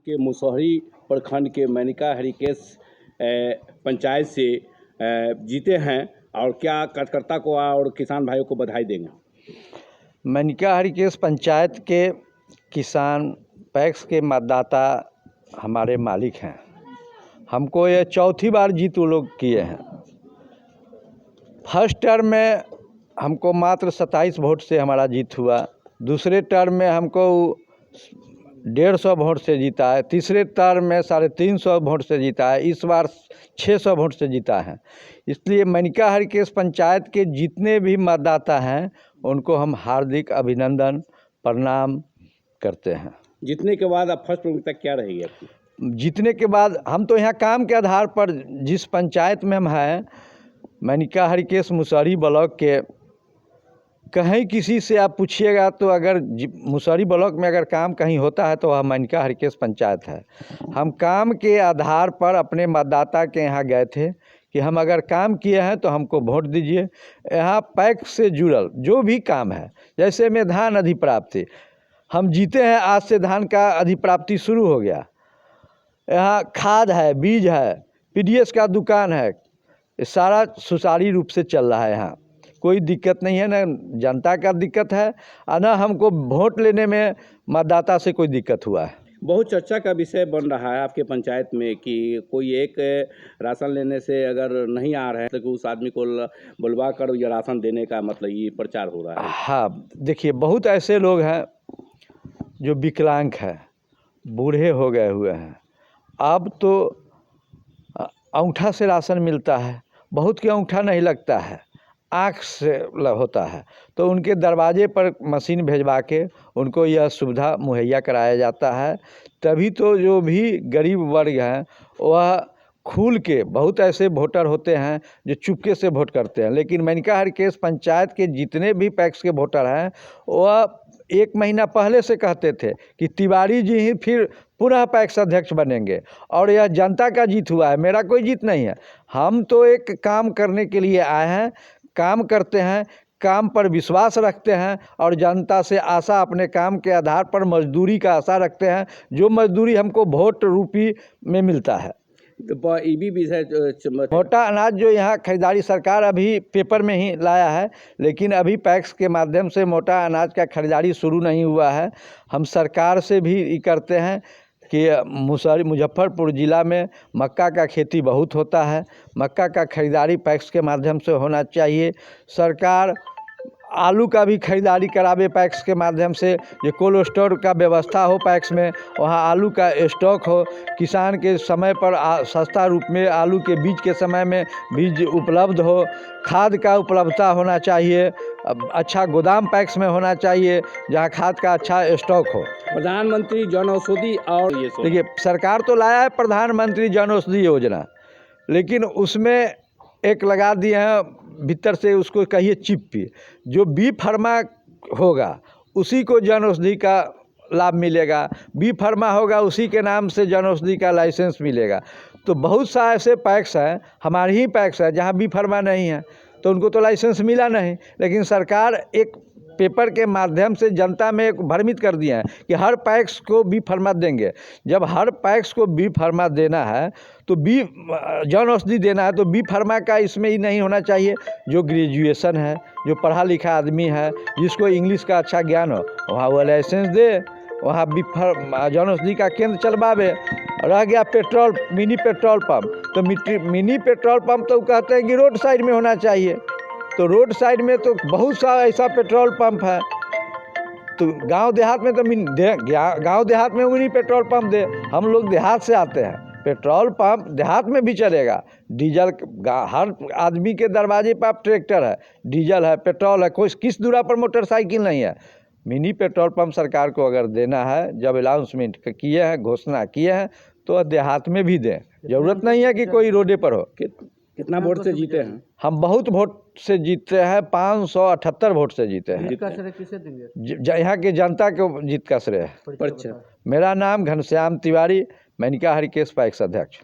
के मुसहरी प्रखंड के मेनिका हरिकेश पंचायत से जीते हैं और क्या कार्यकर्ता को और किसान भाइयों को बधाई देंगे। मेनिका हरिकेश पंचायत के किसान पैक्स के मतदाता हमारे मालिक हैं। हमको ये चौथी बार जीत वो लोग किए हैं। फर्स्ट टर्म में हमको मात्र 27 वोट से हमारा जीत हुआ। दूसरे टर्म में हमको 150 वोट से जीता है। तीसरे टर्म में 350 वोट से जीता है। इस बार 600 वोट से जीता है। इसलिए मेनिका हरिकेश पंचायत के जितने भी मतदाता हैं उनको हम हार्दिक अभिनंदन प्रणाम करते हैं। जीतने के बाद अब फर्स्ट प्राथमिकता क्या रहेगी आपकी? जीतने के बाद हम तो यहाँ काम के आधार पर जिस पंचायत में हम हैं, मेनिका हरिकेश मुसहरी ब्लॉक के, कहीं किसी से आप पूछिएगा तो अगर मुसहरी ब्लॉक में अगर काम कहीं होता है तो वह मेनिका हरिकेश पंचायत है। हम काम के आधार पर अपने मतदाता के यहाँ गए थे कि हम अगर काम किए हैं तो हमको वोट दीजिए। यहाँ पैक्स से जुड़ल जो भी काम है, जैसे में धान अधिप्राप्ति, हम जीते हैं, आज से धान का अधिप्राप्ति शुरू हो गया। यहाँ खाद है, बीज है, पीडीएस का दुकान है, सारा सुचारू रूप से चल रहा है। यहाँ कोई दिक्कत नहीं है, न जनता का दिक्कत है और न हमको वोट लेने में मतदाता से कोई दिक्कत हुआ है। बहुत चर्चा का विषय बन रहा है आपके पंचायत में कि कोई एक राशन लेने से अगर नहीं आ रहा है तो उस आदमी को बुलवा कर या राशन देने का मतलब ये प्रचार हो रहा है। हाँ, देखिए, बहुत ऐसे लोग हैं जो विकलांग हैं, बूढ़े हो गए हुए हैं। अब तो अंगूठा से राशन मिलता है, बहुत के अंगूठा नहीं लगता है, आँख से होता है, तो उनके दरवाजे पर मशीन भेजवा के उनको यह सुविधा मुहैया कराया जाता है। तभी तो जो भी गरीब वर्ग हैं वह खुल के, बहुत ऐसे वोटर होते हैं जो चुपके से वोट करते हैं, लेकिन मेनिका हरिकेश पंचायत के जितने भी पैक्स के वोटर हैं वह 1 महीना पहले से कहते थे कि तिवारी जी ही फिर पुनः पैक्स अध्यक्ष बनेंगे और यह जनता का जीत हुआ है, मेरा कोई जीत नहीं है। हम तो एक काम करने के लिए आए हैं, काम करते हैं, काम पर विश्वास रखते हैं और जनता से आशा, अपने काम के आधार पर मजदूरी का आशा रखते हैं, जो मजदूरी हमको वोट रूपी में मिलता है। तो ये भी विषय मोटा अनाज जो यहाँ खरीदारी सरकार अभी पेपर में ही लाया है, लेकिन अभी पैक्स के माध्यम से मोटा अनाज का खरीदारी शुरू नहीं हुआ है। हम सरकार से भी करते हैं कि मुजफ्फरपुर ज़िला में मक्का का खेती बहुत होता है, मक्का का खरीदारी पैक्स के माध्यम से होना चाहिए। सरकार आलू का भी खरीदारी करावे पैक्स के माध्यम से, ये कोल्ड स्टोर का व्यवस्था हो पैक्स में, वहाँ आलू का स्टॉक हो, किसान के समय पर सस्ता रूप में आलू के बीज के समय में बीज उपलब्ध हो, खाद का उपलब्धता होना चाहिए, अच्छा गोदाम पैक्स में होना चाहिए जहाँ खाद का अच्छा स्टॉक हो। प्रधानमंत्री जन औषधि और ये देखिए, सरकार तो लाया है प्रधानमंत्री जन औषधि योजना, लेकिन उसमें एक लगा दिए हैं भीतर से, उसको कहिए चिप पे, जो बी फार्मा होगा उसी को जन औषधि का लाभ मिलेगा, बी फार्मा होगा उसी के नाम से जन औषधि का लाइसेंस मिलेगा। तो बहुत सा ऐसे पैक्स हैं, हमारे ही पैक्स है जहाँ बी फार्मा नहीं है, तो उनको तो लाइसेंस मिला नहीं। लेकिन सरकार एक पेपर के माध्यम से जनता में एक भ्रमित कर दिया है कि हर पैक्स को बी फार्मा देंगे। जब हर पैक्स को बी फार्मा देना है तो बी जन औषधि देना है तो बी फार्मा का इसमें ही नहीं होना चाहिए। जो ग्रेजुएशन है, जो पढ़ा लिखा आदमी है, जिसको इंग्लिश का अच्छा ज्ञान हो, वहाँ वो लाइसेंस दे, वहाँ जन औषधि का केंद्र चलवावे। रह गया पेट्रोल, मिनी पेट्रोल पंप, तो मिनी पेट्रोल पंप तो कहते हैं कि रोड साइड में होना चाहिए, तो रोड साइड में तो बहुत सा ऐसा पेट्रोल पंप है, तो गांव देहात में तो गांव देहात में मिनी पेट्रोल पंप दे। हम लोग देहात से आते हैं, पेट्रोल पंप देहात में भी चलेगा। डीजल हर आदमी के दरवाजे पर ट्रैक्टर है, डीजल है, पेट्रोल है, कोई किस दूरा पर मोटरसाइकिल नहीं है। मिनी पेट्रोल पंप सरकार को अगर देना है, जब अनाउंसमेंट किए हैं, घोषणा किए हैं, तो देहात में भी दें। जरूरत नहीं है कि कोई रोडे पर हो। कितना वोट से जीते हैं? हम बहुत वोट से जीते हैं, 578 वोट से जीते हैं। जीत का श्रेय किसे देंगे? यहाँ के जनता को जीत का श्रेय है। मेरा नाम घनश्याम तिवारी, मेनिका हरिकेश पैक्स अध्यक्ष।